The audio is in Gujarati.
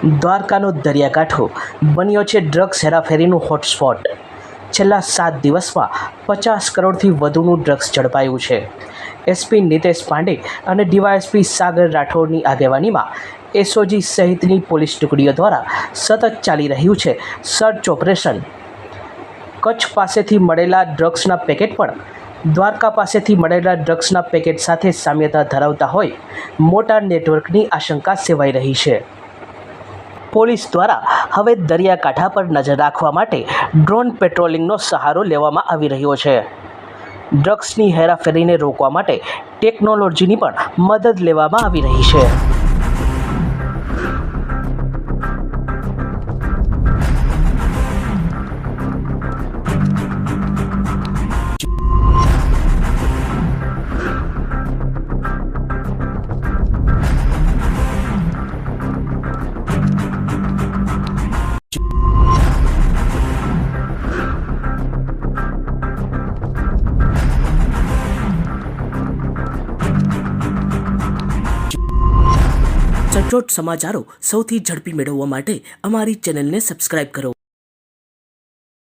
દ્વારકાનો દરિયાકાંઠો બન્યો છે ડ્રગ્સ હેરાફેરીનું હોટસ્પોટ। છેલ્લા 7 દિવસમાં 50 કરોડથી વધુનું ડ્રગ્સ ઝડપાયું છે। એસપી નિતેશ પાંડે અને ડીવાયએસપી સાગર રાઠોડની આગેવાનીમાં એસઓજી સહિતની પોલીસ ટુકડીઓ દ્વારા સતત ચાલી રહ્યું છે સર્ચ ઓપરેશન। કચ્છ પાસેથી મળેલા ડ્રગ્સના પેકેટ પણ દ્વારકા પાસેથી મળેલા ડ્રગ્સના પેકેટ સાથે સામ્યતા ધરાવતા હોય મોટા નેટવર્કની આશંકા સેવાઈ રહી છે। પોલીસ દ્વારા હવે દરિયાકાંઠા પર નજર રાખવા માટે ડ્રોન પેટ્રોલિંગનો સહારો લેવામાં આવી રહ્યો છે। ડ્રગ્સની હેરાફેરીને રોકવા માટે ટેકનોલોજીની પણ મદદ લેવામાં આવી રહી છે। સચોટ સમાચારો સૌથી ઝડપી મેળવવા માટે અમારી ચેનલને સબસ્ક્રાઇબ કરો।